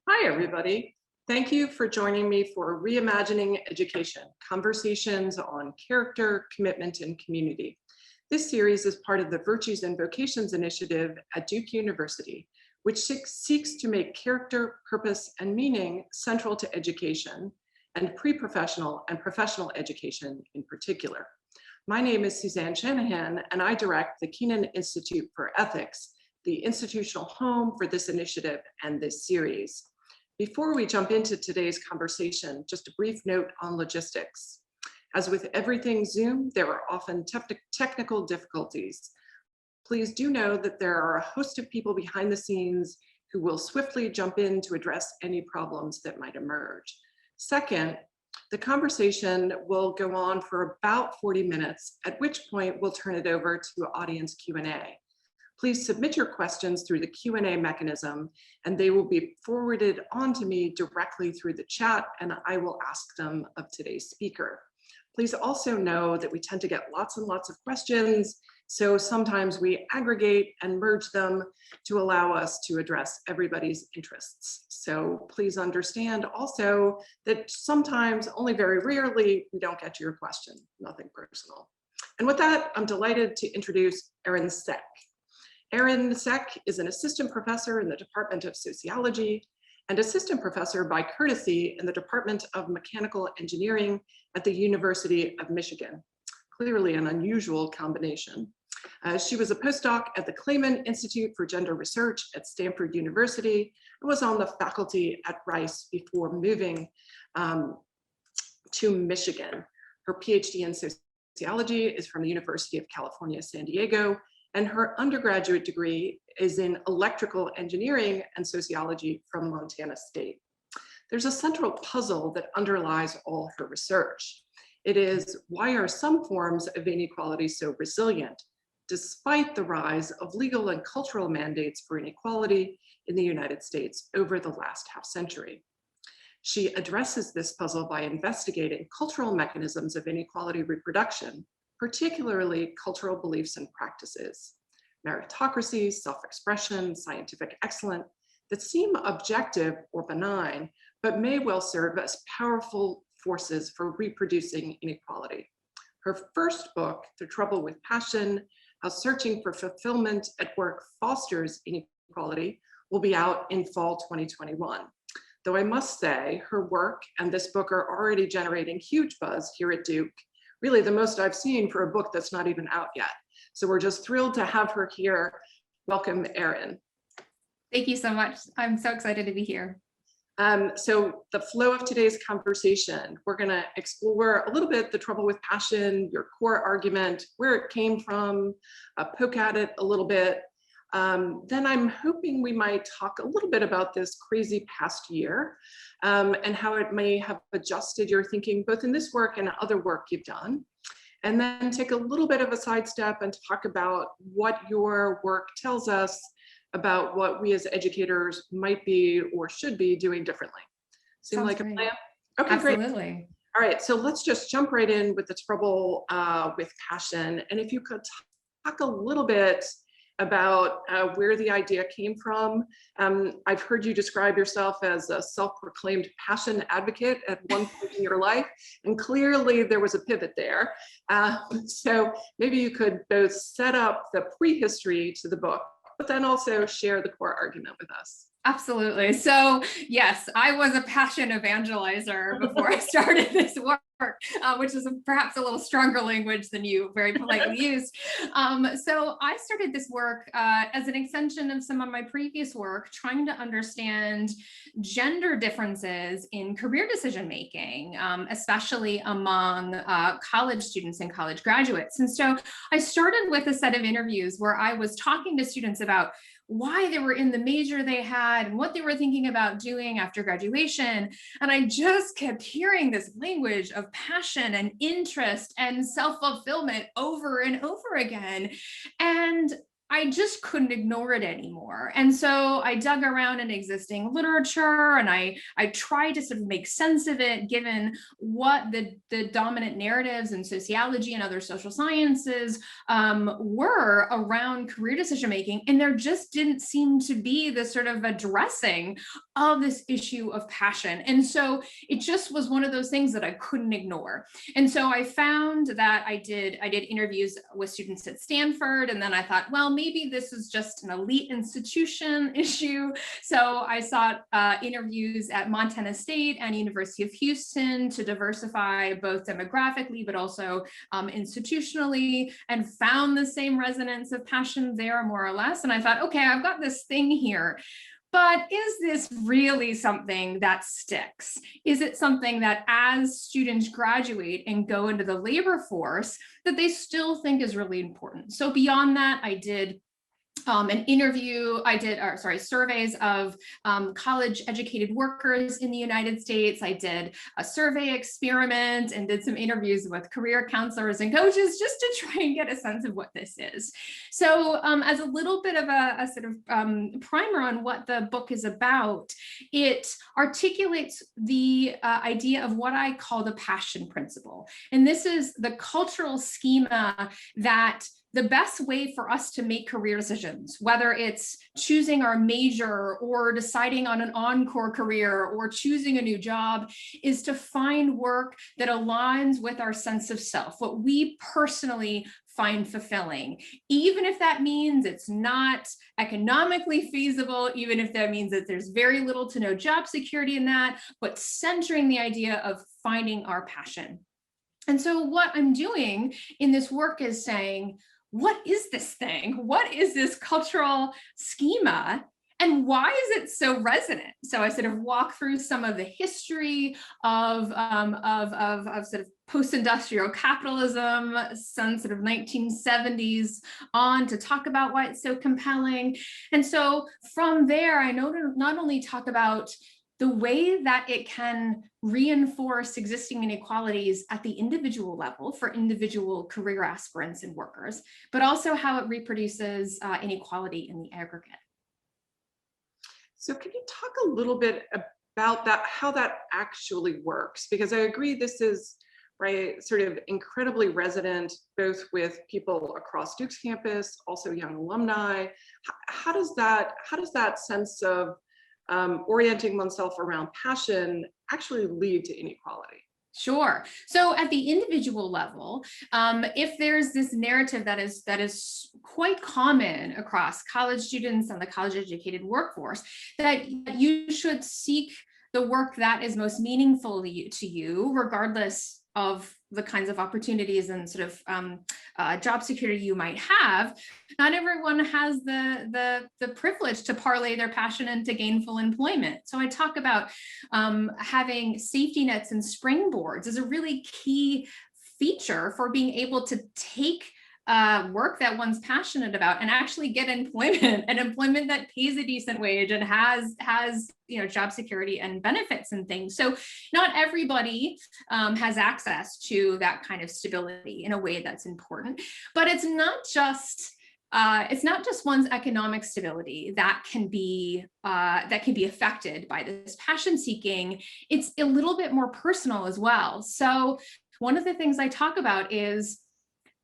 Hi, everybody. Thank you for joining me for Reimagining Education, Conversations on Character, Commitment, and Community. This series is part of the Virtues and Vocations initiative at Duke University, which seeks to make character, purpose, and meaning central to education and pre-professional and professional education in particular. My name is Suzanne Shanahan, and I direct the Kenan Institute for Ethics, the institutional home for this initiative and this series. Before we jump into today's conversation, just a brief note on logistics. As with everything Zoom, there are often technical difficulties. Please do know that there are a host of people behind the scenes who will swiftly jump in to address any problems that might emerge. Second, the conversation will go on for about 40 minutes, at which point we'll turn it over to audience Q&A. Please submit your questions through the Q&A mechanism, and they will be forwarded on to me directly through the chat, and I will ask them of today's speaker. Please also know that we tend to get lots and lots of questions, so sometimes we aggregate and merge them to allow us to address everybody's interests. So please understand also that sometimes, only very rarely, we don't get to your question, nothing personal. And with that, I'm delighted to introduce Erin Cech. Erin Cech is an assistant professor in the Department of Sociology and assistant professor by courtesy in the Department of Mechanical Engineering at the University of Michigan. Clearly an unusual combination. She was a postdoc at the Kenan Institute for Gender Research at Stanford University and was on the faculty at Rice before moving to Michigan. Her PhD in sociology is from the University of California, San Diego, and her undergraduate degree is in electrical engineering and sociology from Montana State. There's a central puzzle that underlies all her research. It is, why are some forms of inequality so resilient, despite the rise of legal and cultural mandates for inequality in the United States over the last half century? She addresses this puzzle by investigating cultural mechanisms of inequality reproduction, particularly cultural beliefs and practices, meritocracy, self-expression, scientific excellence that seem objective or benign, but may well serve as powerful forces for reproducing inequality. Her first book, The Trouble with Passion, How Searching for Fulfillment at Work Fosters Inequality, will be out in fall 2021. Though I must say, her work and this book are already generating huge buzz here at Duke, really the most I've seen for a book that's not even out yet. So we're just thrilled to have her here. Welcome, Erin. Thank you so much. I'm so excited to be here. So the flow of today's conversation, we're gonna explore a little bit the trouble with passion, your core argument, where it came from, poke at it a little bit. Then I'm hoping we might talk a little bit about this crazy past year and how it may have adjusted your thinking, both in this work and other work you've done. And then take a little bit of a sidestep and talk about what your work tells us about what we as educators might be or should be doing differently. Seem Sounds like great. a plan? Okay, Absolutely. Great. All right, so let's just jump right in with the trouble with passion. And if you could talk a little bit about where the idea came from. I've heard you describe yourself as a self-proclaimed passion advocate at one point in your life, and clearly there was a pivot there. So maybe you could both set up the prehistory to the book, but then also share the core argument with us. Absolutely. So yes, I was a passion evangelizer before I started this work, which is perhaps a little stronger language than you very politely used. So I started this work as an extension of some of my previous work, trying to understand gender differences in career decision-making, especially among college students and college graduates. And so I started with a set of interviews where I was talking to students about why they were in the major they had and what they were thinking about doing after graduation. And I just kept hearing this language of passion and interest and self-fulfillment over and over again. And I just couldn't ignore it anymore. And so I dug around in existing literature and I tried to sort of make sense of it, given what the dominant narratives in sociology and other social sciences were around career decision-making. And there just didn't seem to be this sort of addressing of this issue of passion. And so it just was one of those things that I couldn't ignore. And so I found that I did interviews with students at Stanford, and then I thought, well, maybe this is just an elite institution issue. So I sought interviews at Montana State and University of Houston to diversify both demographically, but also institutionally, and found the same resonance of passion there, more or less. And I thought, okay, I've got this thing here. But is this really something that sticks? Is it something that as students graduate and go into the labor force, that they still think is really important? So beyond that, I did surveys of college educated workers in the United States. I did a survey experiment and did some interviews with career counselors and coaches just to try and get a sense of what this is. So as a little bit of a sort of primer on what the book is about, it articulates the idea of what I call the passion principle. And this is the cultural schema that the best way for us to make career decisions, whether it's choosing our major or deciding on an encore career or choosing a new job, is to find work that aligns with our sense of self, what we personally find fulfilling, even if that means it's not economically feasible, even if that means that there's very little to no job security in that, but centering the idea of finding our passion. And so what I'm doing in this work is saying, what is this thing? What is this cultural schema? And why is it so resonant? So I sort of walk through some of the history of sort of post-industrial capitalism, some sort of 1970s on, to talk about why it's so compelling. And so from there, I not only talk about the way that it can reinforce existing inequalities at the individual level for individual career aspirants and workers, but also how it reproduces inequality in the aggregate. So can you talk a little bit about that, how that actually works? Because I agree this is, right, sort of incredibly resonant, both with people across Duke's campus, also young alumni. How does that sense of orienting oneself around passion actually lead to inequality? Sure. So at the individual level, if there's this narrative that is quite common across college students and the college educated workforce, that you should seek the work that is most meaningful to you, regardless of the kinds of opportunities and sort of job security you might have. Not everyone has the privilege to parlay their passion into gainful employment. So I talk about having safety nets and springboards as a really key feature for being able to take work that one's passionate about and actually get employment, and employment that pays a decent wage and has job security and benefits and things. So not everybody has access to that kind of stability in a way that's important. But it's not just one's economic stability that can be affected by this passion seeking. It's a little bit more personal as well. So one of the things I talk about is,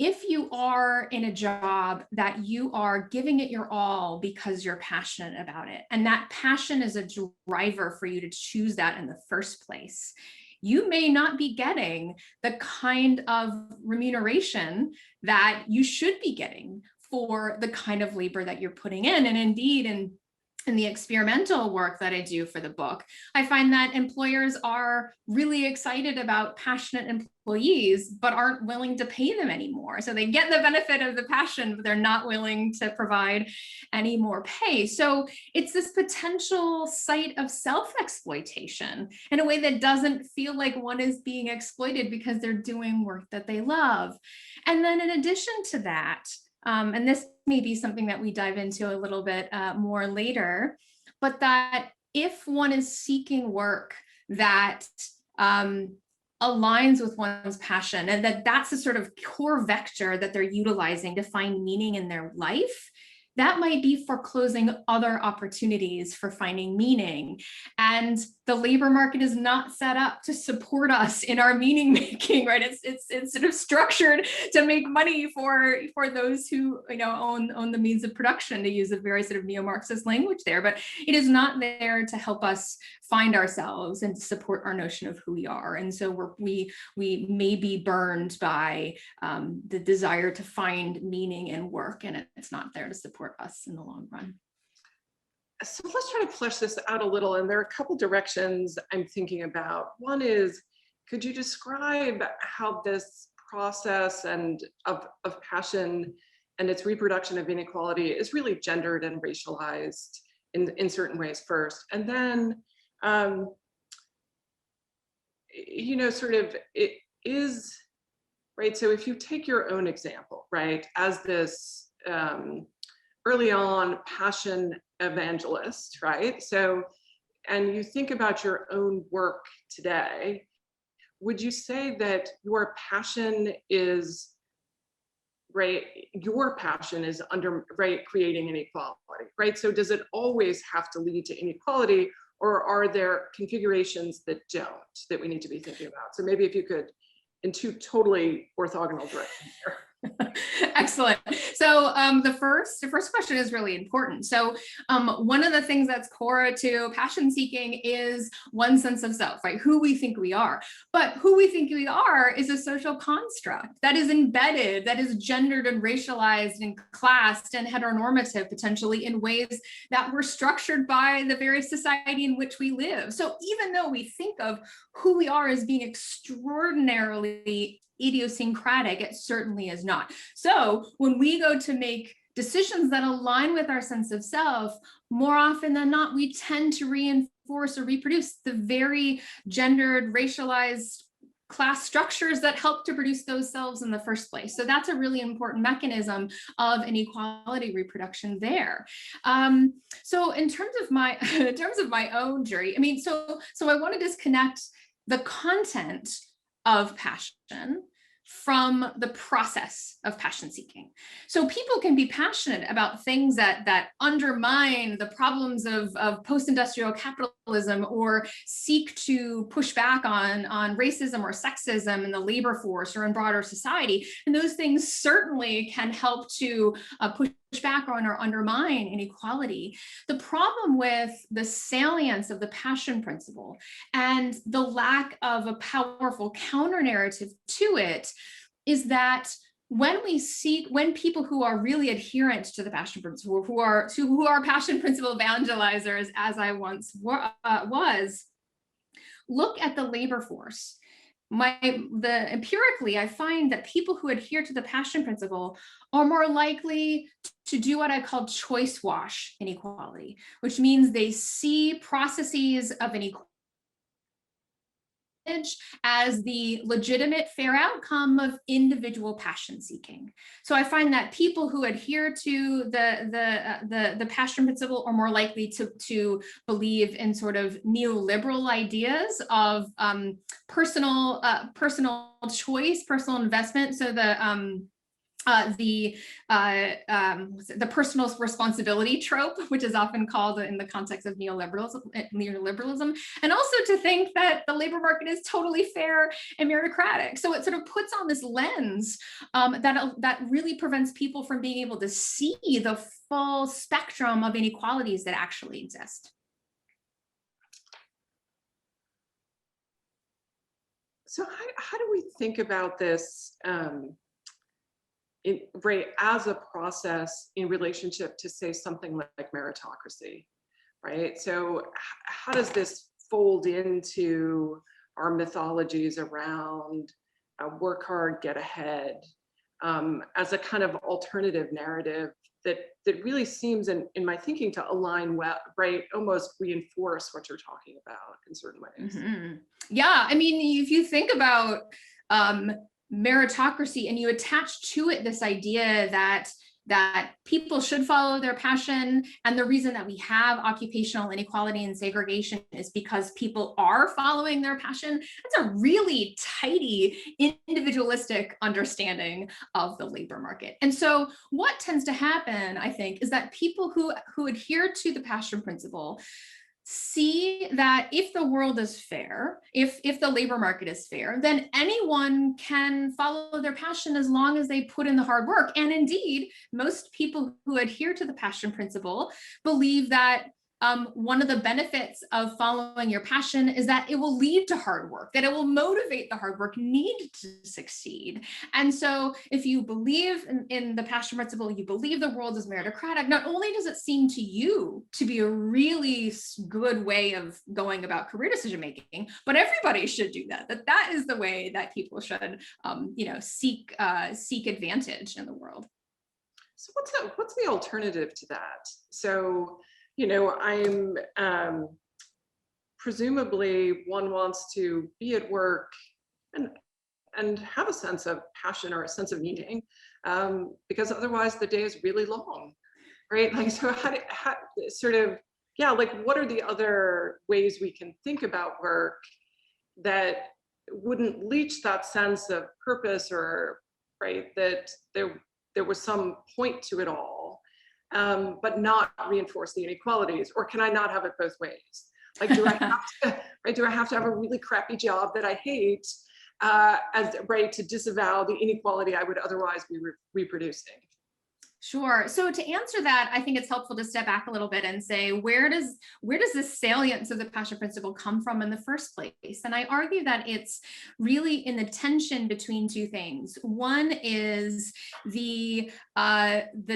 if you are in a job that you are giving it your all because you're passionate about it, and that passion is a driver for you to choose that in the first place, you may not be getting the kind of remuneration that you should be getting for the kind of labor that you're putting in. And indeed, in the experimental work that I do for the book, I find that employers are really excited about passionate employees, but aren't willing to pay them anymore. So they get the benefit of the passion, but they're not willing to provide any more pay. So it's this potential site of self-exploitation in a way that doesn't feel like one is being exploited because they're doing work that they love. And then in addition to that, and this may be something that we dive into a little bit more later, but that if one is seeking work that aligns with one's passion, and that's the sort of core vector that they're utilizing to find meaning in their life, that might be foreclosing other opportunities for finding meaning. And the labor market is not set up to support us in our meaning making, right? It's sort of structured to make money for those who, you know, own the means of production, to use a very sort of neo-Marxist language there, but it is not there to help us find ourselves and support our notion of who we are. And so we may be burned by the desire to find meaning in work, and it's not there to support us in the long run. So let's try to flesh this out a little. And there are a couple directions I'm thinking about. One is, could you describe how this process of passion and its reproduction of inequality is really gendered and racialized in certain ways first? And then, you know, sort of it is, right? So if you take your own example, right, as this early on passion evangelist, right? So, and you think about your own work today, would you say that your passion is, right, your passion is under, right, creating inequality, right? So does it always have to lead to inequality, or are there configurations that don't, that we need to be thinking about? So maybe if you could, in two totally orthogonal directions here. Excellent. So the first question is really important. So one of the things that's core to passion seeking is one sense of self, right? Who we think we are. But who we think we are is a social construct that is embedded, that is gendered and racialized and classed and heteronormative potentially in ways that were structured by the very society in which we live. So even though we think of who we are as being extraordinarily idiosyncratic, it certainly is not. So when we go to make decisions that align with our sense of self, more often than not, we tend to reinforce or reproduce the very gendered, racialized class structures that help to produce those selves in the first place. So that's a really important mechanism of inequality reproduction there. So in terms of my own journey, I mean, so I want to disconnect the content of passion from the process of passion seeking. So people can be passionate about things that undermine the problems of post-industrial capitalism, or seek to push back on racism or sexism in the labor force or in broader society. And those things certainly can help to push back on or undermine inequality. The problem with the salience of the passion principle and the lack of a powerful counter narrative to it is that when people who are really adherent to the passion principle, who are passion principle evangelizers, as I once was, look at the labor force. Empirically, I find that people who adhere to the passion principle are more likely to do what I call choice wash inequality, which means they see processes of inequality as the legitimate, fair outcome of individual passion seeking. So I find that people who adhere to the passion principle are more likely to believe in sort of neoliberal ideas of personal choice, personal investment. So the personal responsibility trope, which is often called in the context of neoliberalism, and also to think that the labor market is totally fair and meritocratic. So it sort of puts on this lens that really prevents people from being able to see the full spectrum of inequalities that actually exist. So how do we think about this? Right, as a process in relationship to, say, something like meritocracy, right? So how does this fold into our mythologies around work hard, get ahead, as a kind of alternative narrative that really seems, in my thinking, to align well, right? Almost reinforce what you're talking about in certain ways. Mm-hmm. Yeah, I mean, if you think about meritocracy and you attach to it this idea that that people should follow their passion. And the reason that we have occupational inequality and segregation is because people are following their passion. It's a really tidy, individualistic understanding of the labor market. And so what tends to happen, I think, is that people who adhere to the passion principle see that if the world is fair, if the labor market is fair, then anyone can follow their passion as long as they put in the hard work. And indeed, most people who adhere to the passion principle believe that one of the benefits of following your passion is that it will lead to hard work, that it will motivate the hard work needed to succeed. And so if you believe in the passion principle, you believe the world is meritocratic, not only does it seem to you to be a really good way of going about career decision making, but everybody should do that. That is the way that people should seek advantage in the world. So what's the alternative to that? So, I'm presumably one wants to be at work and have a sense of passion or a sense of meaning, because otherwise the day is really long, right? Like, so what are the other ways we can think about work that wouldn't leach that sense of purpose, or right, that there was some point to it all, but not reinforce the inequalities? Or can I not have it both ways? Like, do I have to have a really crappy job that I hate to disavow the inequality I would otherwise be reproducing? Sure. So to answer that, I think it's helpful to step back a little bit and say, where does this salience of the passion principle come from in the first place? And I argue that it's really in the tension between two things. One is the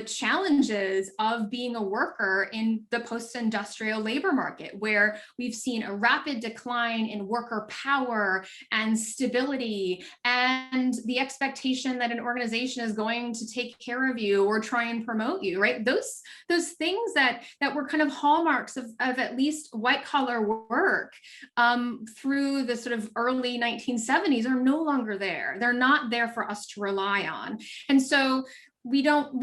challenges of being a worker in the post-industrial labor market, where we've seen a rapid decline in worker power and stability, and the expectation that an organization is going to take care of you or try and promote you, right? Those things that were kind of hallmarks of at least white collar work through the sort of early 1970s are no longer there. They're not there for us to rely on. And so we don't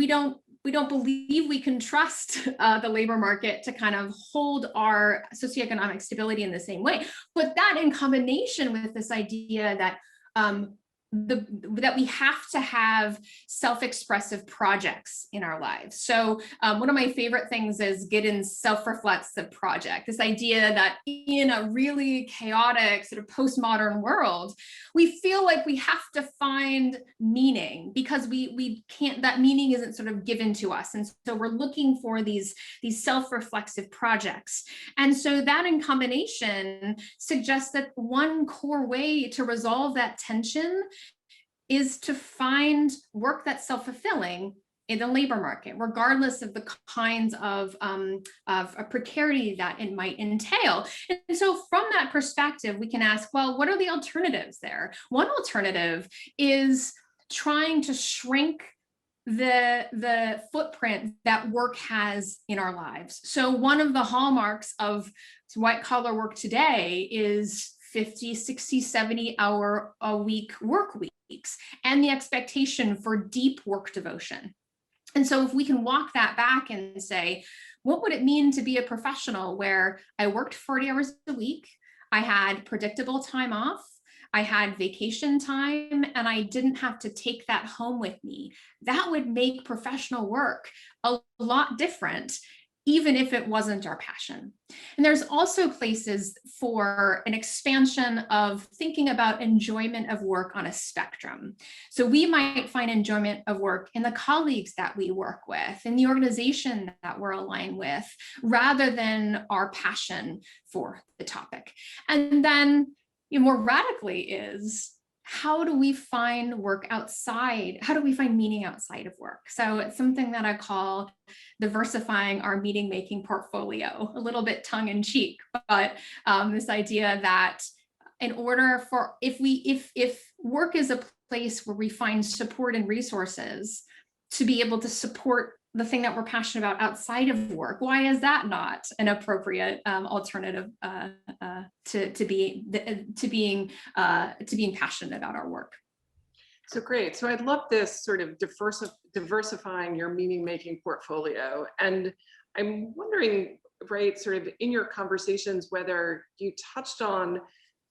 believe we can trust the labor market to kind of hold our socioeconomic stability in the same way. But that, in combination with this idea that that we have to have self-expressive projects in our lives. So one of my favorite things is Giddens' self-reflexive project, this idea that in a really chaotic sort of postmodern world, we feel like we have to find meaning because we can't, that meaning isn't sort of given to us. And so we're looking for these self-reflexive projects. And so that in combination suggests that one core way to resolve that tension is to find work that's self-fulfilling in the labor market, regardless of the kinds of a precarity that it might entail. And so from that perspective, we can ask, well, what are the alternatives there? One alternative is trying to shrink the footprint that work has in our lives. So one of the hallmarks of white collar work today is 50, 60, 70 hour a week work weeks, and the expectation for deep work devotion. And so if we can walk that back and say, what would it mean to be a professional where I worked 40 hours a week, I had predictable time off, I had vacation time, and I didn't have to take that home with me? That would make professional work a lot different, even if it wasn't our passion. And there's also places for an expansion of thinking about enjoyment of work on a spectrum. So we might find enjoyment of work in the colleagues that we work with, in the organization that we're aligned with, rather than our passion for the topic. And then more radically is, how do we find work outside? How do we find meaning outside of work? So it's something that I call diversifying our meaning-making portfolio, a little bit tongue-in-cheek, but this idea that in order for, if work is a place where we find support and resources to be able to support the thing that we're passionate about outside of work, why is that not an appropriate alternative to being passionate about our work? So great. So I'd love this sort of diversifying your meaning-making portfolio. And I'm wondering, right, sort of in your conversations, whether you touched on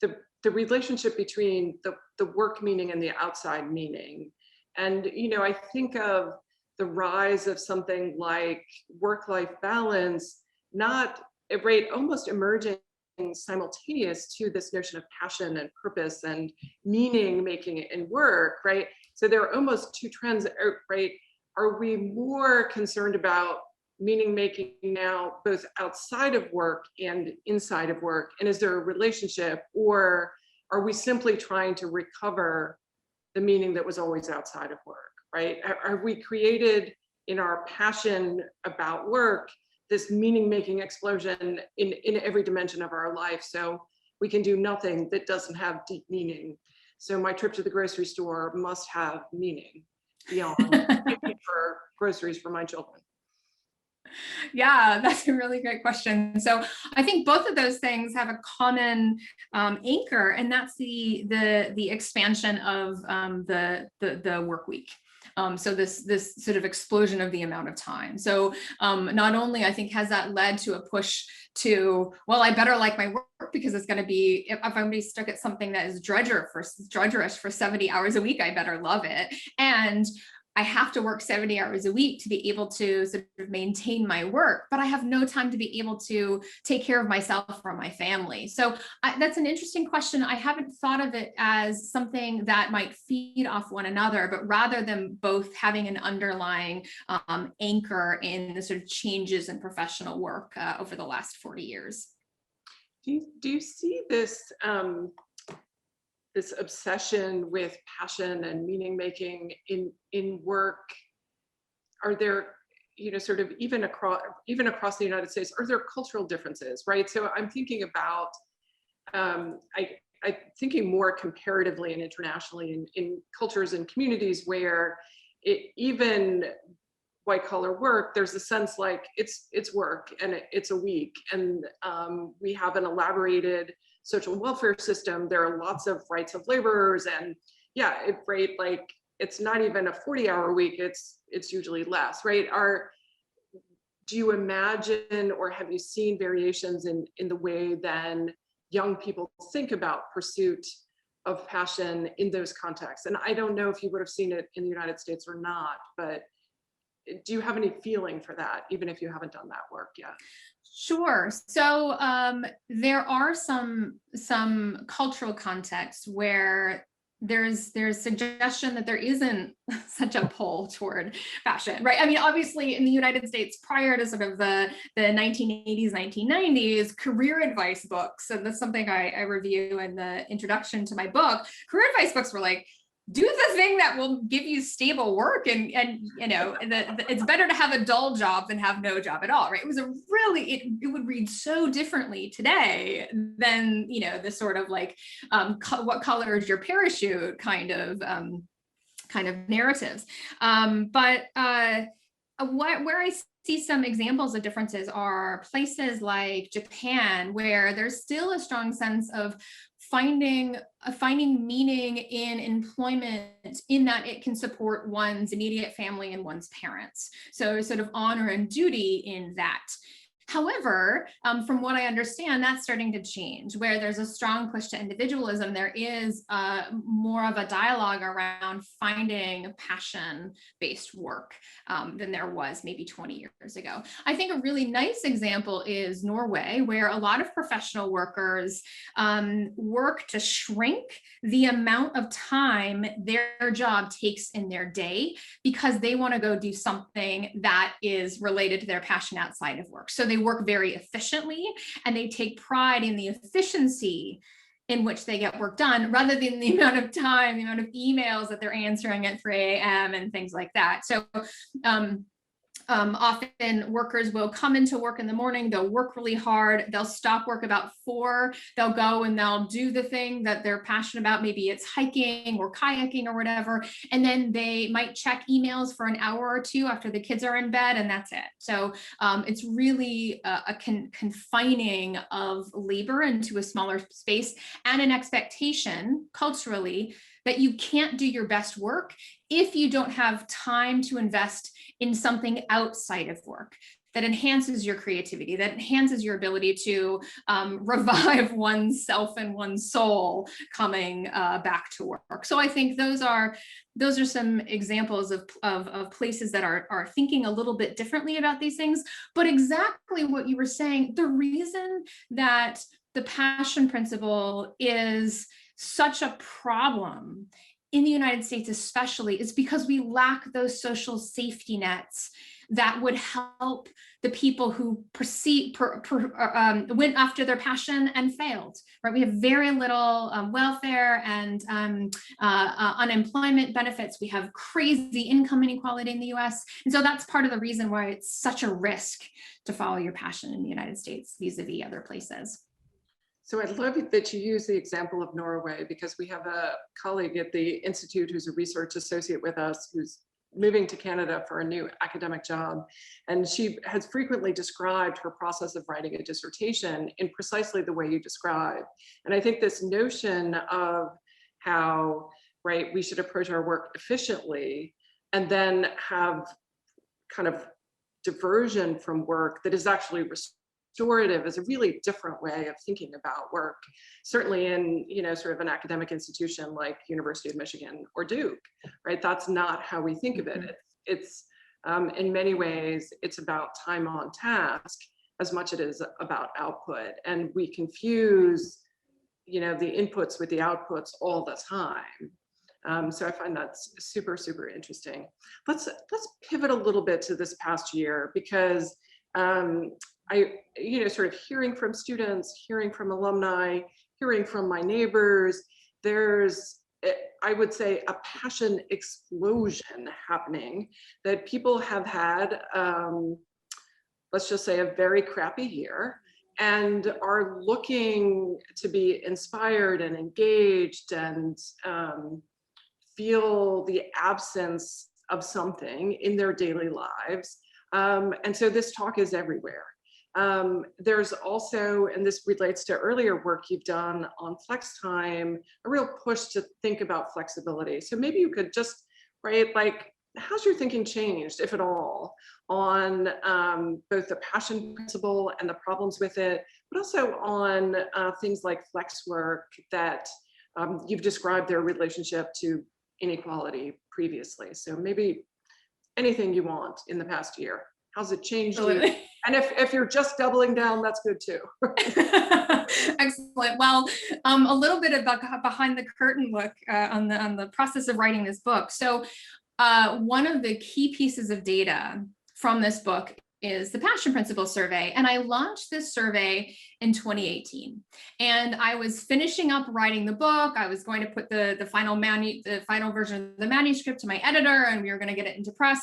the relationship between the work meaning and the outside meaning. And, I think of the rise of something like work-life balance, not, right, almost emerging simultaneous to this notion of passion and purpose and meaning making in work, right? So there are almost two trends, right? Are we more concerned about meaning making now, both outside of work and inside of work? And is there a relationship, or are we simply trying to recover the meaning that was always outside of work, right? Are we created in our passion about work this meaning-making explosion in every dimension of our life, so we can do nothing that doesn't have deep meaning? So my trip to the grocery store must have meaning beyond paying for groceries for my children. Yeah, that's a really great question. So I think both of those things have a common anchor, and that's the expansion of the work week. So this sort of explosion of the amount of time. So not only, I think, has that led to a push to, well, I better like my work because it's going to be, if I'm going to be stuck at something that is drudgerish for 70 hours a week, I better love it. And I have to work 70 hours a week to be able to sort of maintain my work, but I have no time to be able to take care of myself or my family. So that's an interesting question. I haven't thought of it as something that might feed off one another, but rather than both having an underlying anchor in the sort of changes in professional work over the last 40 years. Do you see this this obsession with passion and meaning making in work? Are there, sort of even across the United States, are there cultural differences, right? So I'm thinking about I'm thinking more comparatively and internationally in cultures and communities where even white collar work, there's a sense like it's work and it's a week, and we have an elaborated social welfare system. There are lots of rights of laborers, and right, like it's not even a 40-hour week, it's usually less, right? Do you imagine, or have you seen variations in the way then young people think about pursuit of passion in those contexts? And I don't know if you would have seen it in the United States or not, but do you have any feeling for that, even if you haven't done that work yet? Sure. So there are some cultural contexts where there's suggestion that there isn't such a pull toward passion, right? I mean, obviously in the United States, prior to sort of the 1980s, 1990s, career advice books, and that's something I review in the introduction to my book, career advice books were like, do the thing that will give you stable work, and it's better to have a dull job than have no job at all, right? It was it would read so differently today than the sort of like what color is your parachute kind of narratives. But where I see some examples of differences are places like Japan, where there's still a strong sense of finding meaning in employment, in that it can support one's immediate family and one's parents. So sort of honor and duty in that. However, from what I understand, that's starting to change, where there's a strong push to individualism. There is more of a dialogue around finding passion-based work than there was maybe 20 years ago. I think a really nice example is Norway, where a lot of professional workers work to shrink the amount of time their job takes in their day, because they want to go do something that is related to their passion outside of work. So they work very efficiently, and they take pride in the efficiency in which they get work done, rather than the amount of time, the amount of emails that they're answering at 3 a.m. and things like that. So often workers will come into work in the morning, they'll work really hard, they'll stop work about 4, they'll go and they'll do the thing that they're passionate about, maybe it's hiking or kayaking or whatever, and then they might check emails for an hour or 2 after the kids are in bed, and that's it. So it's really a confining of labor into a smaller space, and an expectation culturally that you can't do your best work if you don't have time to invest in something outside of work that enhances your creativity, that enhances your ability to revive oneself and one's soul coming back to work. So I think those are some examples of places that are thinking a little bit differently about these things. But exactly what you were saying, the reason that the passion principle is such a problem in the United States especially is because we lack those social safety nets that would help the people who went after their passion and failed, right? We have very little welfare and unemployment benefits. We have crazy income inequality in the US. And so that's part of the reason why it's such a risk to follow your passion in the United States vis-a-vis other places. So I love that you use the example of Norway, because we have a colleague at the Institute who's a research associate with us who's moving to Canada for a new academic job. And she has frequently described her process of writing a dissertation in precisely the way you describe. And I think this notion of how, right, we should approach our work efficiently and then have kind of diversion from work that is actually restorative is a really different way of thinking about work, certainly in, sort of an academic institution like University of Michigan or Duke, right? That's not how we think of it. It's in many ways, it's about time on task as much as it is about output. And we confuse, the inputs with the outputs all the time. So I find that's super, super interesting. Let's pivot a little bit to this past year, because sort of hearing from students, hearing from alumni, hearing from my neighbors, there's, I would say, a passion explosion happening that people have had, let's just say, a very crappy year, and are looking to be inspired and engaged and feel the absence of something in their daily lives. And so this talk is everywhere. There's also, and this relates to earlier work you've done on flex time, a real push to think about flexibility. So maybe you could just, right, like, how's your thinking changed, if at all, on both the passion principle and the problems with it, but also on things like flex work that you've described their relationship to inequality previously. So maybe anything you want in the past year. How's it changed you? And if you're just doubling down, that's good too. Excellent. Well, a little bit about behind the curtain look on the process of writing this book. So one of the key pieces of data from this book is the Passion Principle survey. And I launched this survey in 2018. And I was finishing up writing the book. I was going to put the final version of the manuscript to my editor, and we were going to get it into press.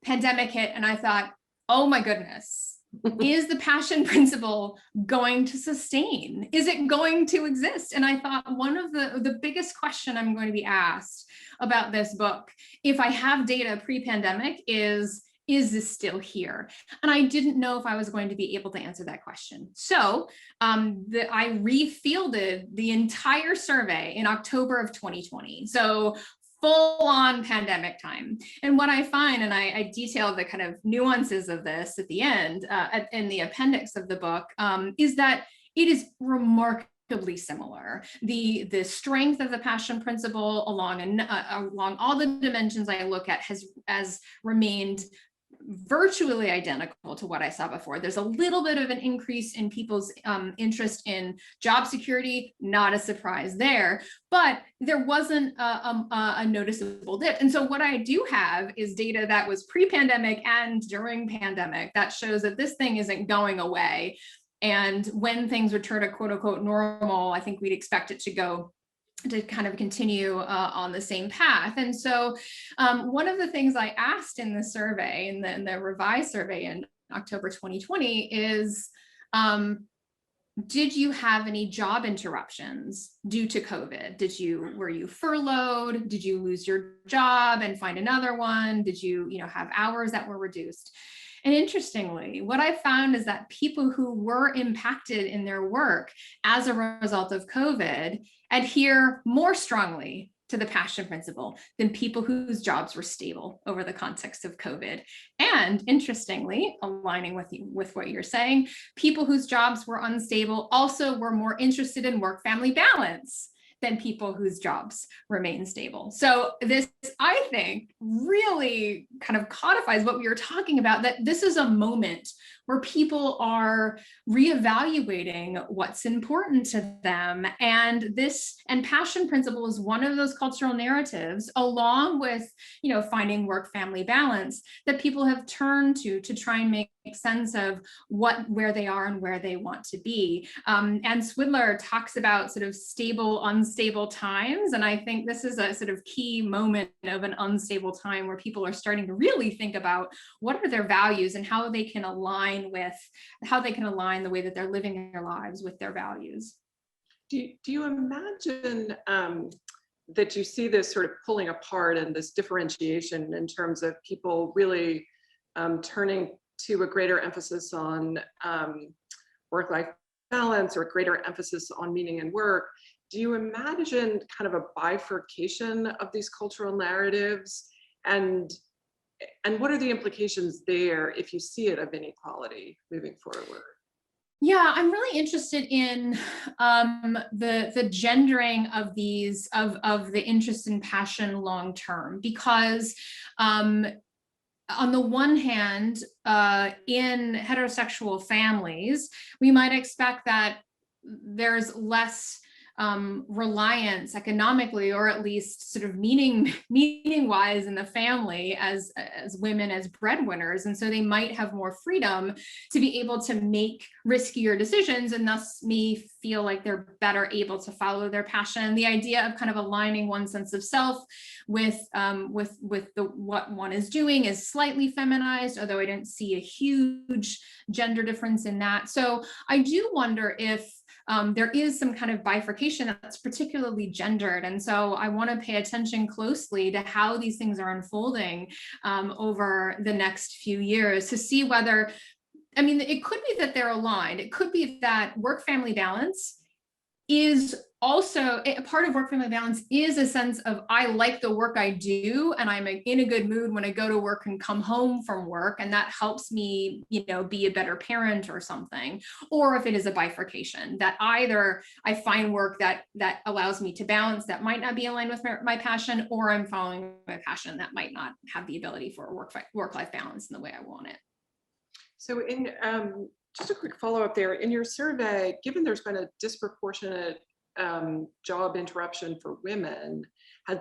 Pandemic hit, and I thought, oh my goodness, is the passion principle going to sustain? Is it going to exist? And I thought one of the biggest question I'm going to be asked about this book, if I have data pre-pandemic, is this still here? And I didn't know if I was going to be able to answer that question. So I refielded the entire survey in October of 2020. So full on pandemic time. And what I find, and I detail the kind of nuances of this at the end, in the appendix of the book, is that it is remarkably similar. The strength of the passion principle along all the dimensions I look at has remained virtually identical to what I saw before. There's a little bit of an increase in people's interest in job security, not a surprise there, but there wasn't a noticeable dip. And so what I do have is data that was pre-pandemic and during pandemic that shows that this thing isn't going away. And when things return to quote unquote normal, I think we'd expect it to kind of continue on the same path. And so one of the things I asked in the survey, in the revised survey in October 2020 is, did you have any job interruptions due to COVID? Were you furloughed? Did you lose your job and find another one? Did you have hours that were reduced? And interestingly, what I found is that people who were impacted in their work as a result of COVID adhere more strongly to the passion principle than people whose jobs were stable over the context of COVID. And interestingly, aligning with what you're saying, people whose jobs were unstable also were more interested in work-family balance than people whose jobs remain stable. So this, I think, really kind of codifies what we were talking about, that this is a moment where people are reevaluating what's important to them. And passion principle is one of those cultural narratives, along with, finding work-family balance, that people have turned to try and make sense of where they are and where they want to be. And Swidler talks about sort of stable, unstable times. And I think this is a sort of key moment of an unstable time where people are starting to really think about what are their values and how they can align the way that they're living their lives with their values. Do you imagine that you see this sort of pulling apart and this differentiation in terms of people really turning to a greater emphasis on work-life balance or a greater emphasis on meaning in work? Do you imagine kind of a bifurcation of these cultural narratives? And what are the implications there if you see it of inequality moving forward? Yeah, I'm really interested in the gendering of these of the interest and passion long term, because on the one hand, in heterosexual families, we might expect that there's less reliance economically, or at least sort of meaning wise in the family as women as breadwinners. And so they might have more freedom to be able to make riskier decisions, and thus me feel like they're better able to follow their passion. The idea of kind of aligning one sense of self with what one is doing is slightly feminized, although I didn't see a huge gender difference in that. So I do wonder if there is some kind of bifurcation that's particularly gendered. And so I want to pay attention closely to how these things are unfolding over the next few years to see whether, it could be that they're aligned. It could be that work-family balance is also a part of work-family balance is a sense of, I like the work I do, and I'm in a good mood when I go to work and come home from work, and that helps me, be a better parent or something. Or if it is a bifurcation, that either I find work that allows me to balance that might not be aligned with my passion, or I'm following my passion that might not have the ability for work-life balance in the way I want it. So in just a quick follow-up there, in your survey, given there's been a disproportionate job interruption for women,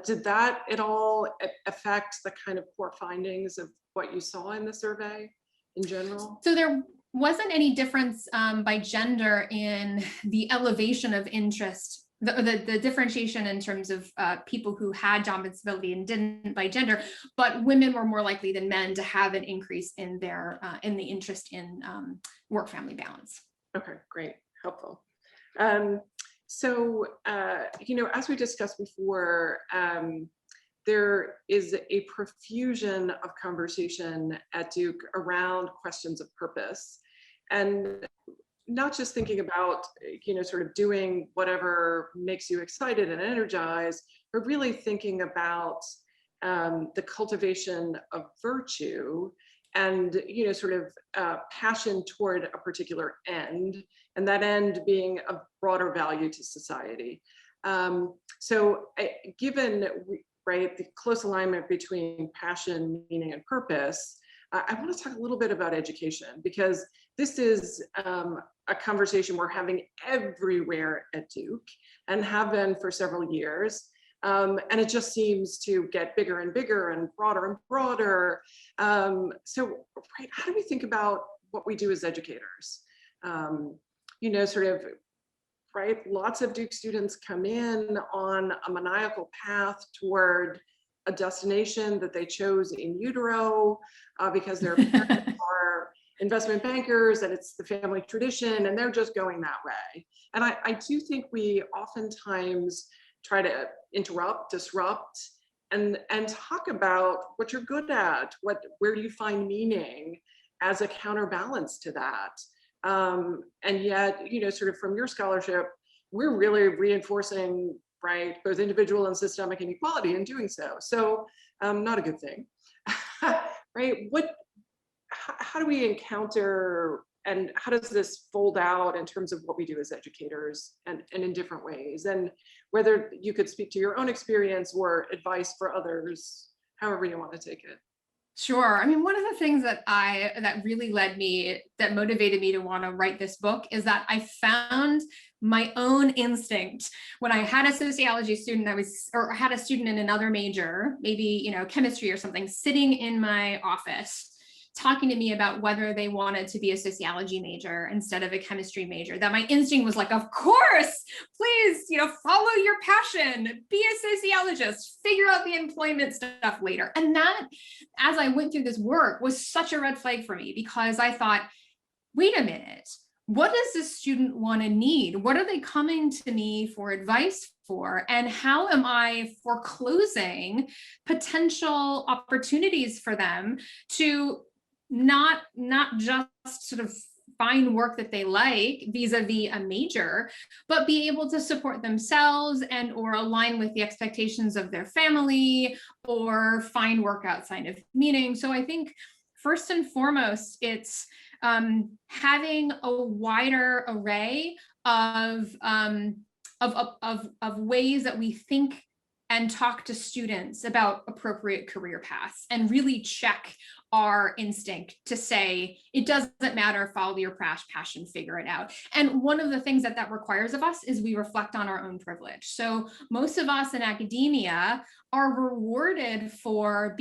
did that at all affect the kind of core findings of what you saw in the survey in general? So there wasn't any difference by gender in the elevation of interest, the differentiation in terms of people who had job instability and didn't by gender, but women were more likely than men to have an increase in their in the interest in work-family balance. Okay, great, helpful. So, as we discussed before, there is a profusion of conversation at Duke around questions of purpose, and not just thinking about, sort of doing whatever makes you excited and energized, but really thinking about the cultivation of virtue and, sort of passion toward a particular end, and that end being of broader value to society. So given, the close alignment between passion, meaning, and purpose, I want to talk a little bit about education, because this is a conversation we're having everywhere at Duke and have been for several years. And it just seems to get bigger and bigger and broader. So how do we think about what we do as educators? Lots of Duke students come in on a maniacal path toward a destination that they chose in utero because their parents are investment bankers and it's the family tradition, and they're just going that way. And I do think we oftentimes try to interrupt, disrupt, and talk about what you're good at, where do you find meaning as a counterbalance to that. And yet, sort of from your scholarship, we're really reinforcing right? Both individual and systemic inequality in doing so. So not a good thing, right? How do we encounter, and how does this fold out in terms of what we do as educators and in different ways? And whether you could speak to your own experience or advice for others, however you want to take it. Sure. I mean, one of the things that really that motivated me to want to write this book is that I found my own instinct when I had a sociology student or had a student in another major, maybe, chemistry or something, sitting in my office talking to me about whether they wanted to be a sociology major instead of a chemistry major, that my instinct was like, of course, please, follow your passion, be a sociologist, figure out the employment stuff later. And that, as I went through this work, was such a red flag for me, because I thought, wait a minute, what does this student want to need? What are they coming to me for advice for? And how am I foreclosing potential opportunities for them to not just sort of find work that they like vis-a-vis a major, but be able to support themselves and or align with the expectations of their family or find work outside of meaning. So I think first and foremost, it's having a wider array of ways that we think and talk to students about appropriate career paths, and really check our instinct to say, it doesn't matter, follow your passion, figure it out. And one of the things that requires of us is we reflect on our own privilege. So most of us in academia are rewarded for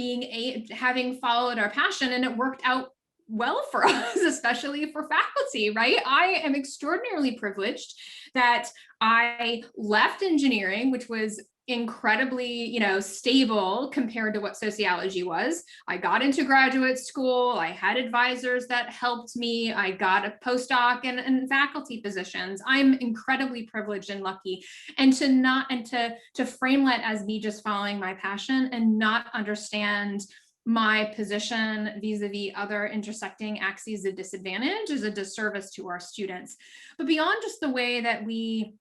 having followed our passion, and it worked out well for us, especially for faculty, right? I am extraordinarily privileged that I left engineering, which was incredibly, stable compared to what sociology was. I got into graduate school. I had advisors that helped me. I got a postdoc and faculty positions. I'm incredibly privileged and lucky. And to frame that as me just following my passion and not understand my position vis-a-vis other intersecting axes of disadvantage is a disservice to our students. But beyond just the way that we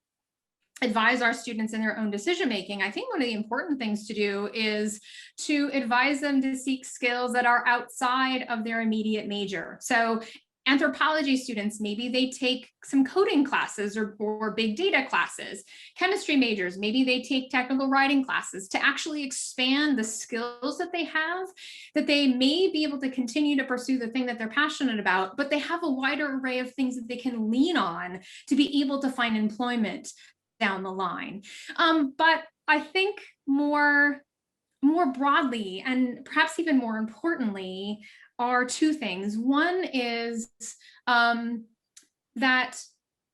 advise our students in their own decision-making, I think one of the important things to do is to advise them to seek skills that are outside of their immediate major. So anthropology students, maybe they take some coding classes or big data classes. Chemistry majors, maybe they take technical writing classes to actually expand the skills that they have, that they may be able to continue to pursue the thing that they're passionate about, but they have a wider array of things that they can lean on to be able to find employment down the line. But I think more broadly, and perhaps even more importantly, are two things. One is that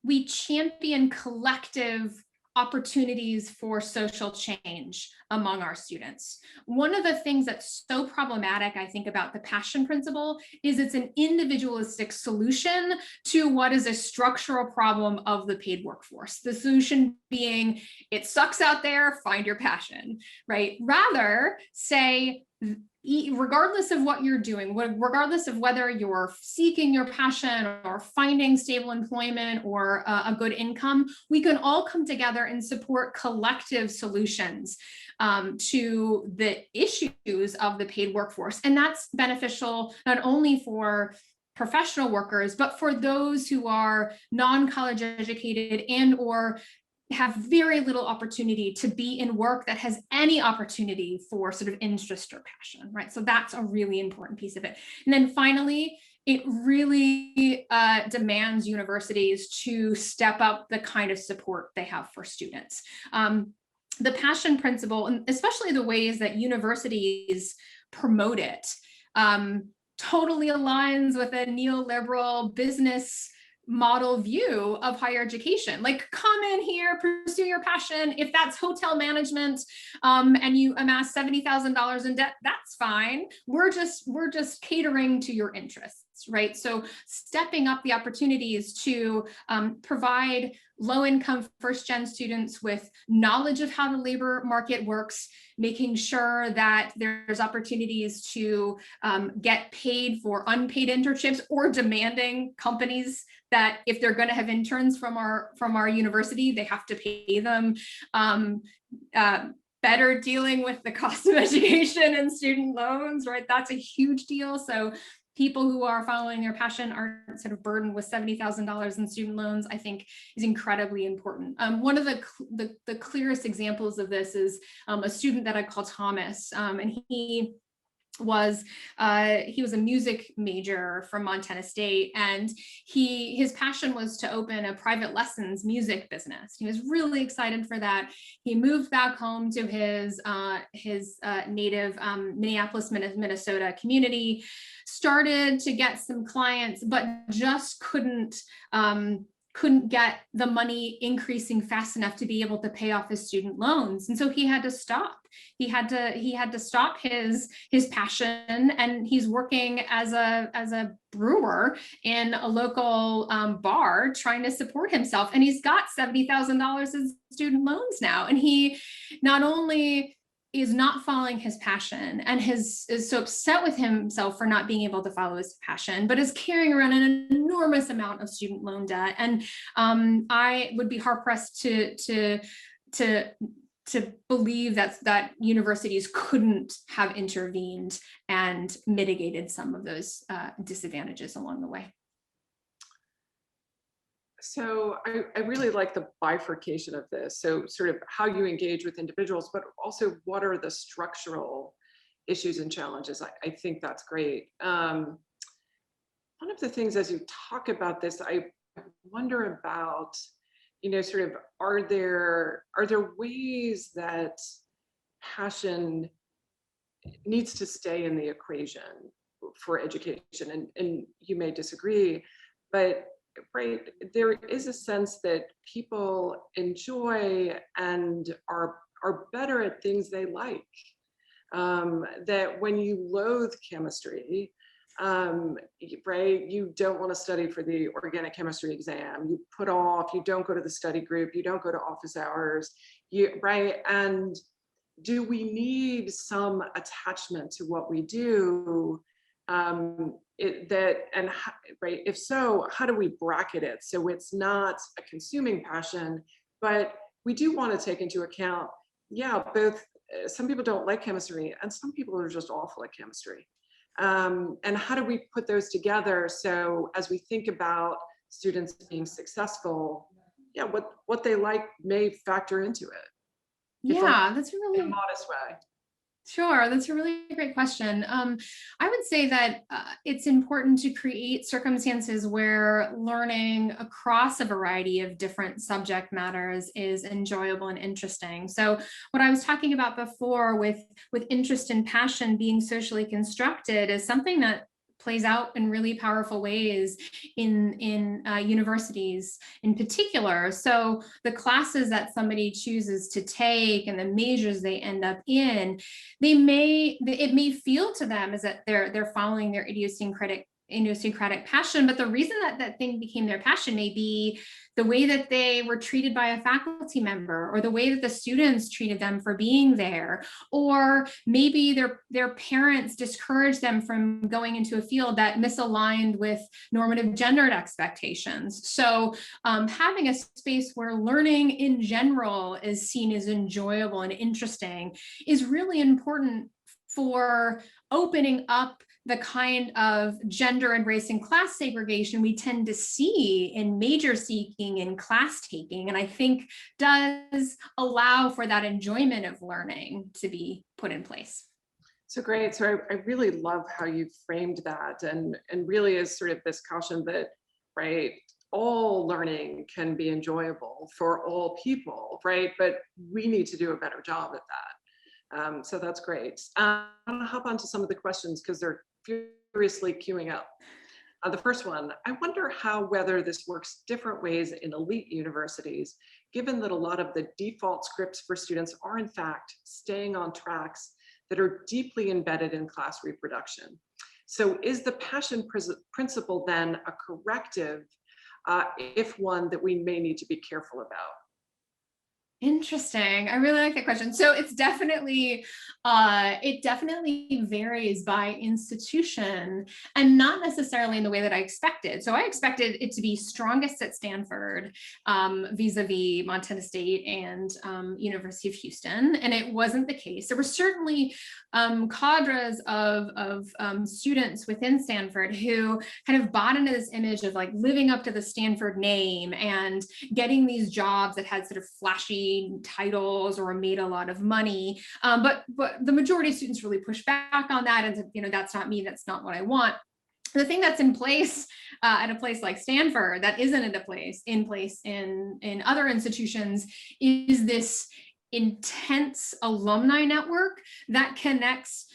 we champion collective opportunities for social change among our students. One of the things that's so problematic, I think, about the passion principle is it's an individualistic solution to what is a structural problem of the paid workforce. The solution being, it sucks out there, find your passion, right? Rather, say, regardless of what you're doing, regardless of whether you're seeking your passion or finding stable employment or a good income, we can all come together and support collective solutions to the issues of the paid workforce. And that's beneficial not only for professional workers, but for those who are non-college educated and or have very little opportunity to be in work that has any opportunity for sort of interest or passion, right? So that's a really important piece of it. And then finally, it really demands universities to step up the kind of support they have for students. The passion principle, and especially the ways that universities promote it, totally aligns with a neoliberal business model view of higher education. Like, come in here, pursue your passion. If that's hotel management and you amass $70,000 in debt, that's fine. We're just catering to your interests. right? So stepping up the opportunities to provide low-income first-gen students with knowledge of how the labor market works, making sure that there's opportunities to get paid for unpaid internships, or demanding companies that if they're going to have interns from our university, they have to pay them. Better dealing with the cost of education and student loans, right? That's a huge deal. So people who are following their passion aren't sort of burdened with $70,000 in student loans, I think is incredibly important. One of the clearest examples of this is a student that I call Thomas, and he was a music major from Montana State, and his passion was to open a private lessons music business. He was really excited for that. He moved back home to his native Minneapolis, Minnesota community, started to get some clients, but just couldn't get the money increasing fast enough to be able to pay off his student loans. And so he had to stop. He had to stop his passion, and he's working as a brewer in a local bar, trying to support himself. And he's got $70,000 in student loans now. And he not only is not following his passion and is so upset with himself for not being able to follow his passion, but is carrying around an enormous amount of student loan debt. And I would be hard pressed to believe that universities couldn't have intervened and mitigated some of those disadvantages along the way. So I really like the bifurcation of this. So sort of how you engage with individuals, but also what are the structural issues and challenges. I think that's great. One of the things as you talk about this, I wonder about, sort of, are there ways that passion needs to stay in the equation for education? And you may disagree, but right, there is a sense that people enjoy and are better at things they like. That when you loathe chemistry, right, you don't want to study for the organic chemistry exam. You put off, you don't go to the study group, you don't go to office hours, right? And do we need some attachment to what we do? Right, if so, how do we bracket it so it's not a consuming passion, but we do want to take into account, both some people don't like chemistry and some people are just awful at chemistry. And how do we put those together so as we think about students being successful, what they like may factor into it? That's a really in a modest way. Sure, that's a really great question. I would say that it's important to create circumstances where learning across a variety of different subject matters is enjoyable and interesting. So what I was talking about before with interest and passion being socially constructed is something that plays out in really powerful ways in universities in particular. So the classes that somebody chooses to take and the majors they end up in, it may feel to them as that they're following their idiosyncratic passion, but the reason that thing became their passion may be the way that they were treated by a faculty member, or the way that the students treated them for being there, or maybe their parents discouraged them from going into a field that misaligned with normative gendered expectations. So having a space where learning in general is seen as enjoyable and interesting is really important for opening up the kind of gender and race and class segregation we tend to see in major seeking and class taking, and I think does allow for that enjoyment of learning to be put in place. So great. So I really love how you framed that, and really is sort of this caution that, right, all learning can be enjoyable for all people, right? But we need to do a better job at that. So that's great. I'm gonna hop onto some of the questions because they're furiously queuing up. The first one, I wonder whether this works different ways in elite universities, given that a lot of the default scripts for students are in fact staying on tracks that are deeply embedded in class reproduction. So is the passion principle then a corrective, if one that we may need to be careful about? Interesting. I really like that question. So it definitely varies by institution, and not necessarily in the way that I expected. So I expected it to be strongest at Stanford, vis-a-vis Montana State and University of Houston, and it wasn't the case. There were certainly cadres of students within Stanford who kind of bought into this image of like living up to the Stanford name and getting these jobs that had sort of flashy titles or made a lot of money. But the majority of students really pushed back on that and said, that's not me, that's not what I want. The thing that's in place at a place like Stanford that isn't in place in other institutions is this intense alumni network that connects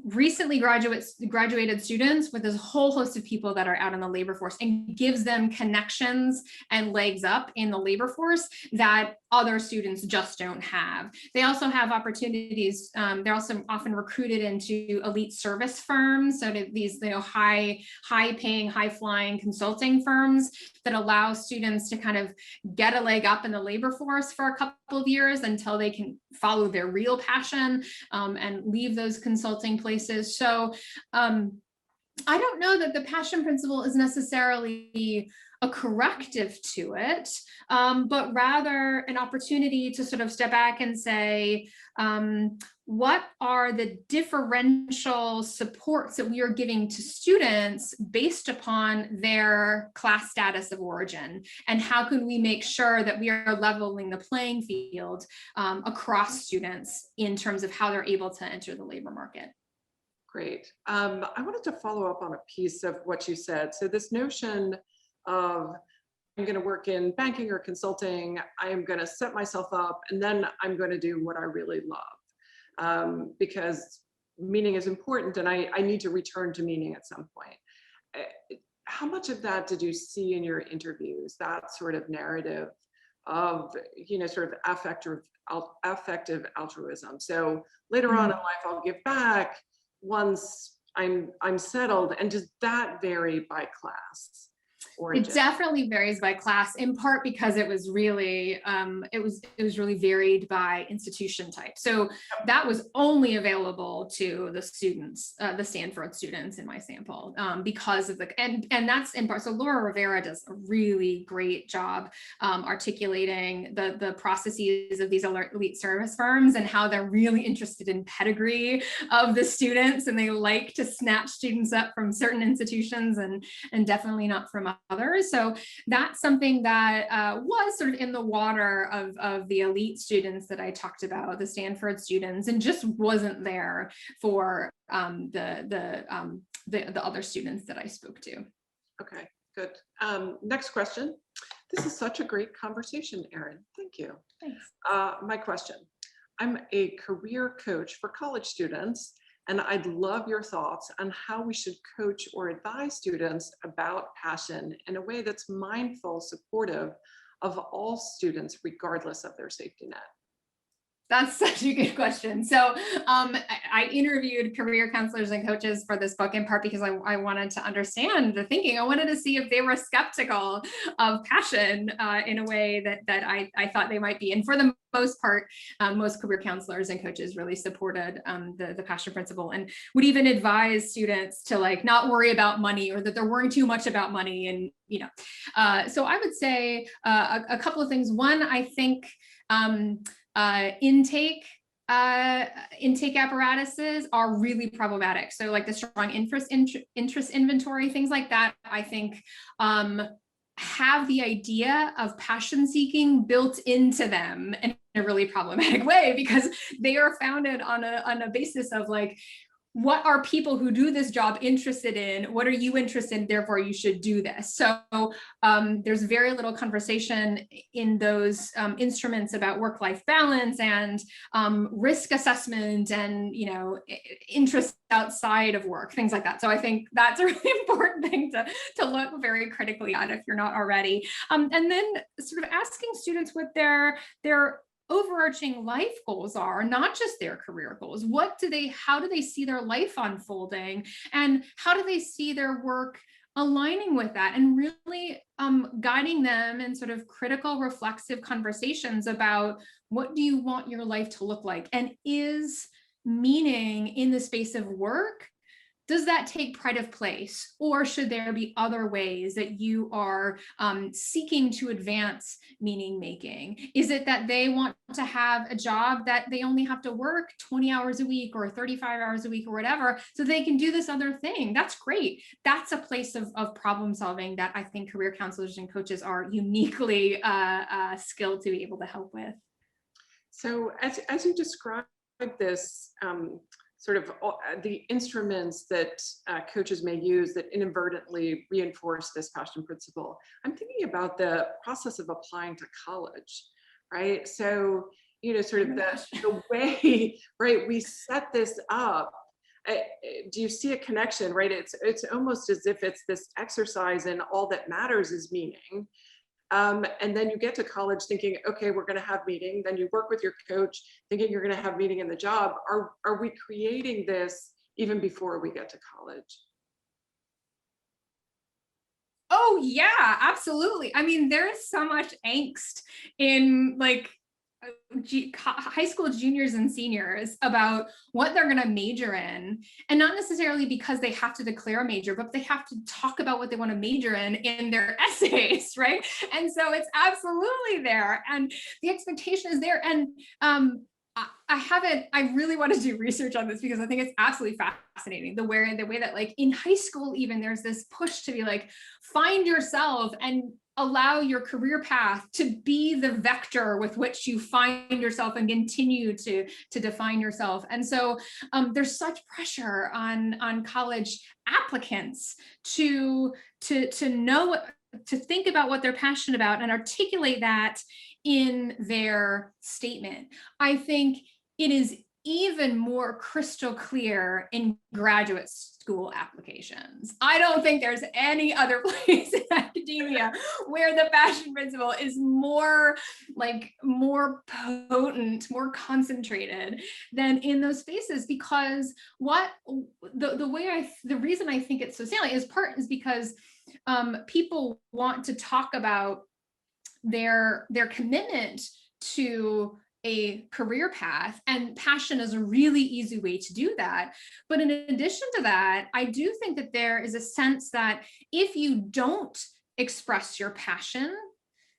recently graduated students with this whole host of people that are out in the labor force and gives them connections and legs up in the labor force that other students just don't have. They also have opportunities. They're also often recruited into elite service firms. So these high paying, high flying consulting firms that allow students to kind of get a leg up in the labor force for a couple of years until they can follow their real passion and leave those consulting places. So I don't know that the passion principle is necessarily a corrective to it, but rather an opportunity to sort of step back and say, what are the differential supports that we are giving to students based upon their class status of origin? And how can we make sure that we are leveling the playing field across students in terms of how they're able to enter the labor market? Great. I wanted to follow up on a piece of what you said. So this notion of I'm going to work in banking or consulting, I am going to set myself up, and then I'm going to do what I really love, because meaning is important, and I need to return to meaning at some point. How much of that did you see in your interviews, that sort of narrative of, sort of affective altruism? So later on in life, I'll give back once I'm settled. And does that vary by class? Origin? It definitely varies by class, in part because it was really really varied by institution type. So that was only available to the students, the Stanford students in my sample, because of and that's in part. So Laura Rivera does a really great job articulating the processes of these elite service firms and how they're really interested in pedigree of the students, and they like to snatch students up from certain institutions and definitely not from others. So that's something that was sort of in the water of the elite students that I talked about, the Stanford students, and just wasn't there for the other students that I spoke to. Okay, good. Next question. This is such a great conversation, Erin. Thank you. Thanks. My question. I'm a career coach for college students, and I'd love your thoughts on how we should coach or advise students about passion in a way that's mindful, supportive of all students, regardless of their safety net. That's such a good question. So I interviewed career counselors and coaches for this book in part because I wanted to understand the thinking. I wanted to see if they were skeptical of passion in a way that I thought they might be. And for the most part, most career counselors and coaches really supported the passion principle and would even advise students to like not worry about money, or that they're worrying too much about money. And so I would say a couple of things. One, I think intake apparatuses are really problematic. So like the strong interest inventory, things like that, I think have the idea of passion seeking built into them in a really problematic way, because they are founded on a basis of like, what are people who do this job interested in? What are you interested in? Therefore, you should do this. So there's very little conversation in those instruments about work-life balance and risk assessment and interests outside of work, things like that. So I think that's a really important thing to look very critically at if you're not already. And then sort of asking students what their overarching life goals are, not just their career goals. How do they see their life unfolding, and how do they see their work aligning with that, and really guiding them in sort of critical, reflexive conversations about what do you want your life to look like, and is meaning in the space of work, does that take pride of place, or should there be other ways that you are seeking to advance meaning making? Is it that they want to have a job that they only have to work 20 hours a week or 35 hours a week or whatever, so they can do this other thing? That's great. That's a place of problem solving that I think career counselors and coaches are uniquely skilled to be able to help with. So as you described this, sort of the instruments that coaches may use that inadvertently reinforce this passion principle, I'm thinking about the process of applying to college, right? So, sort of the way, right, we set this up. Do you see a connection, right? It's almost as if it's this exercise in all that matters is meaning. And then you get to college thinking, okay, we're going to have meeting. Then you work with your coach thinking you're going to have meeting in the job. Are we creating this even before we get to college? Oh yeah, absolutely. I mean, there's so much angst in like high school juniors and seniors about what they're going to major in, and not necessarily because they have to declare a major, but they have to talk about what they want to major in their essays, right? And so it's absolutely there, and the expectation is there. And I really want to do research on this because I think it's absolutely fascinating the way that like in high school even there's this push to be like, find yourself and allow your career path to be the vector with which you find yourself and continue to define yourself. And so there's such pressure on college applicants to know, to think about what they're passionate about and articulate that in their statement. I think it is even more crystal clear in graduate school applications. I don't think there's any other place in academia where the passion principle is more potent, more concentrated than in those spaces, because the reason I think it's so salient is because people want to talk about their commitment to a career path, and passion is a really easy way to do that. But in addition to that, I do think that there is a sense that if you don't express your passion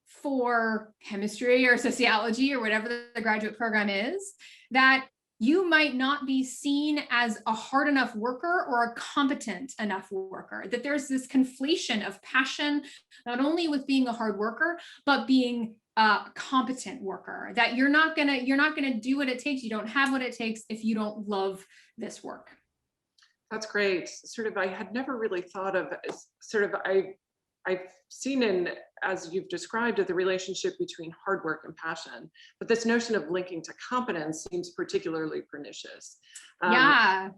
for chemistry or sociology or whatever the graduate program is, that you might not be seen as a hard enough worker or a competent enough worker, that there's this conflation of passion, not only with being a hard worker, but being a competent worker, that you're not gonna do what it takes. You don't have what it takes if you don't love this work. That's great. Sort of, I had never really thought of I've seen in, as you've described it, the relationship between hard work and passion, but this notion of linking to competence seems particularly pernicious. Yeah,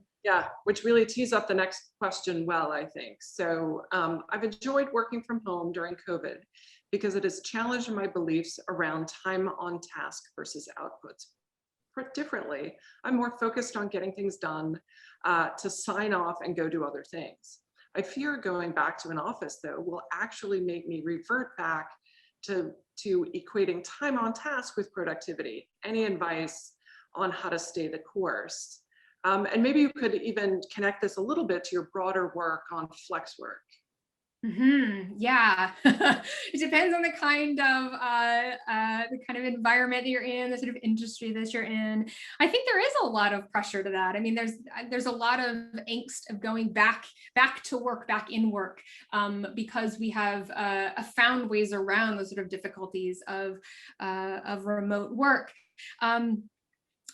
which really tees up the next question well, I think. So I've enjoyed working from home during COVID because it has challenged my beliefs around time on task versus outputs. Put differently, I'm more focused on getting things done, to sign off and go do other things. I fear going back to an office, though, will actually make me revert back to equating time on task with productivity. Any advice on how to stay the course? And maybe you could even connect this a little bit to your broader work on flex work. Yeah, it depends on the kind of environment that you're in, the sort of industry that you're in. I think there is a lot of pressure to that. I mean, there's a lot of angst of going back to work, back in work, because we have found ways around those sort of difficulties of remote work.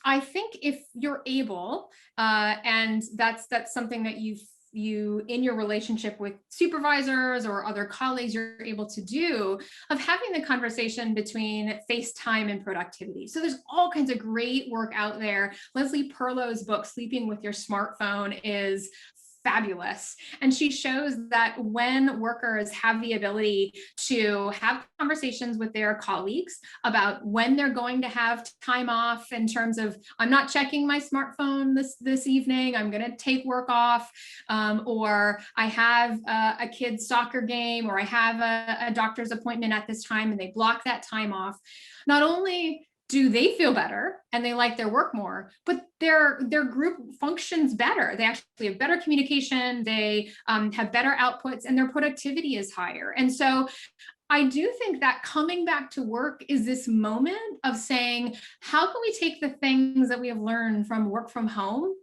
I think if you're able, and that's something that you in your relationship with supervisors or other colleagues, you're able to do, of having the conversation between face time and productivity. So there's all kinds of great work out there. Leslie Perlow's book, Sleeping with Your Smartphone, is fabulous. And she shows that when workers have the ability to have conversations with their colleagues about when they're going to have time off in terms of, I'm not checking my smartphone this evening, I'm going to take work off, or I have a kid's soccer game, or I have a doctor's appointment at this time, and they block that time off. Not only do they feel better and they like their work more, but their group functions better. They actually have better communication, they have better outputs, and their productivity is higher. And so I do think that coming back to work is this moment of saying, how can we take the things that we have learned from work from home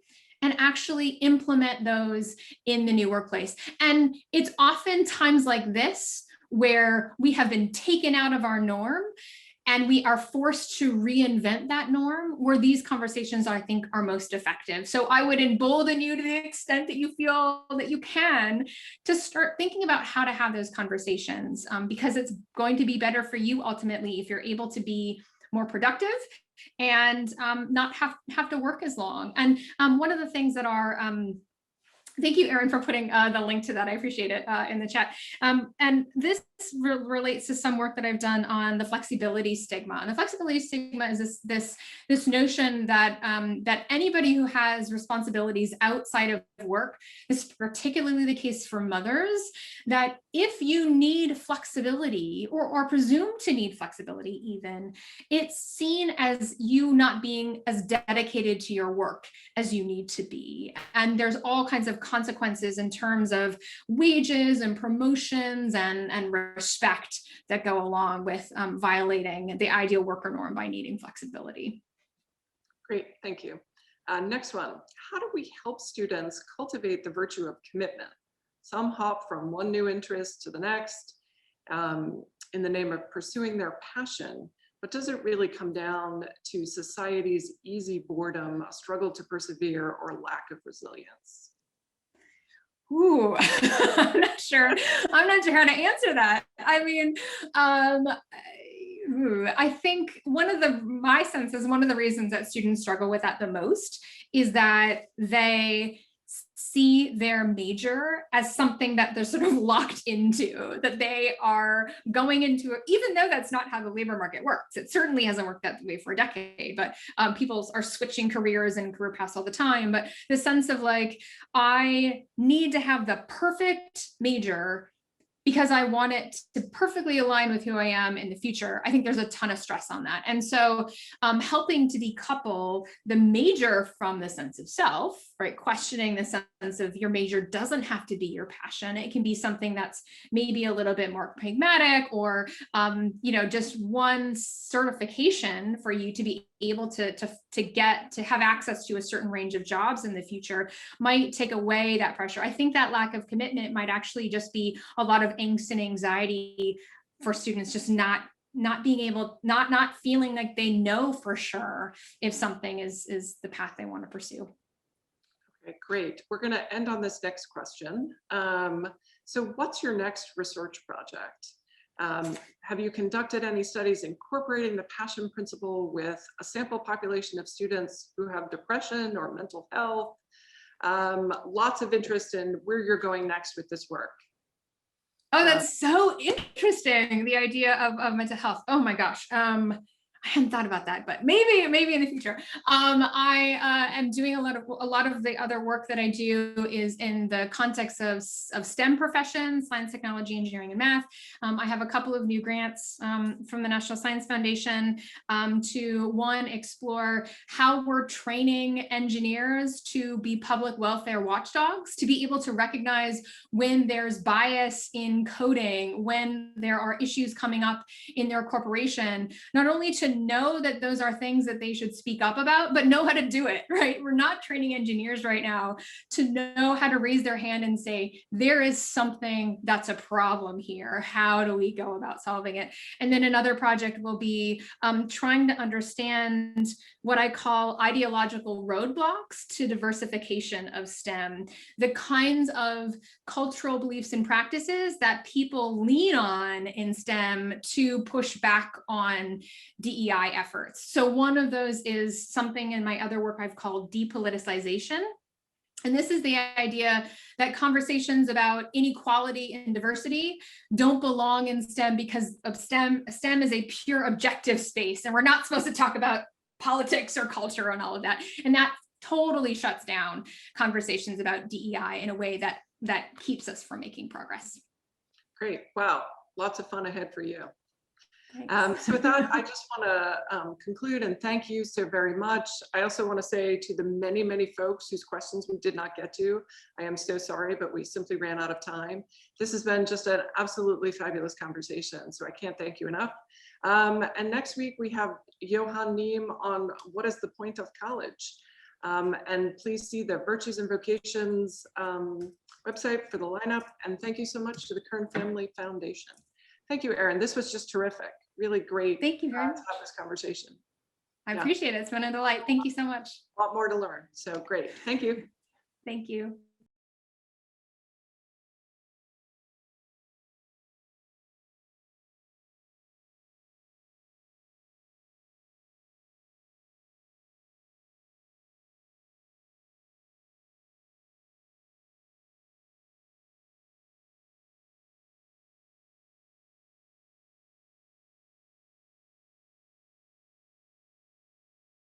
and actually implement those in the new workplace? And it's often times like this where we have been taken out of our norm and we are forced to reinvent that norm, where these conversations, I think, are most effective. So I would embolden you to the extent that you feel that you can to start thinking about how to have those conversations, because it's going to be better for you ultimately if you're able to be more productive and not have to work as long. And one of the things that are thank you, Erin, for putting the link to that. I appreciate it in the chat. And this relates to some work that I've done on the flexibility stigma. And the flexibility stigma is this notion that that anybody who has responsibilities outside of work, this is particularly the case for mothers, that if you need flexibility or presume to need flexibility even, it's seen as you not being as dedicated to your work as you need to be. And there's all kinds of consequences in terms of wages and promotions and respect that go along with violating the ideal worker norm by needing flexibility. Great, thank you. Next one, how do we help students cultivate the virtue of commitment? Some hop from one new interest to the next in the name of pursuing their passion, but does it really come down to society's easy boredom, a struggle to persevere, or lack of resilience? Ooh, I'm not sure how to answer that. I mean, I think my sense is one of the reasons that students struggle with that the most is that they see their major as something that they're sort of locked into, that they are going into, even though that's not how the labor market works. It certainly hasn't worked that way for a decade, but people are switching careers and career paths all the time. But the sense of like, I need to have the perfect major because I want it to perfectly align with who I am in the future. I think there's a ton of stress on that. And so helping to decouple the major from the sense of self, right? Questioning the sense of your major doesn't have to be your passion. It can be something that's maybe a little bit more pragmatic, or just one certification for you to be able to have access to a certain range of jobs in the future might take away that pressure. I think that lack of commitment might actually just be a lot of angst and anxiety for students, just not being able, not feeling like they know for sure if something is the path they want to pursue. Okay, great. We're going to end on this next question. So what's your next research project? Have you conducted any studies incorporating the passion principle with a sample population of students who have depression or mental health? Lots of interest in where you're going next with this work. Oh, that's so interesting. The idea of mental health. Oh my gosh. I hadn't thought about that, but maybe in the future. I am doing a lot of the other work that I do is in the context of STEM professions, science, technology, engineering, and math. I have a couple of new grants from the National Science Foundation to explore how we're training engineers to be public welfare watchdogs, to be able to recognize when there's bias in coding, when there are issues coming up in their corporation, not only to know that those are things that they should speak up about, but know how to do it, right? We're not training engineers right now to know how to raise their hand and say, there is something that's a problem here. How do we go about solving it? And then another project will be trying to understand what I call ideological roadblocks to diversification of STEM, the kinds of cultural beliefs and practices that people lean on in STEM to push back on DEI efforts. So one of those is something in my other work I've called depoliticization. And this is the idea that conversations about inequality and diversity don't belong in STEM because of STEM is a pure objective space, and we're not supposed to talk about politics or culture and all of that. And that totally shuts down conversations about DEI in a way that keeps us from making progress. Great. Wow. Lots of fun ahead for you. So with that, I just want to conclude and thank you so very much. I also want to say to the many, many folks whose questions we did not get to, I am so sorry, but we simply ran out of time. This has been just an absolutely fabulous conversation, so I can't thank you enough. And next week we have Johan Neem on what is the point of college. And please see the Virtues and Vocations website for the lineup. And thank you so much to the Kern Family Foundation. Thank you, Erin. This was just terrific. Really great. Thank you very much. To have this conversation. I appreciate it. It's been a delight. Thank you so much. A lot more to learn. So great. Thank you. Thank you.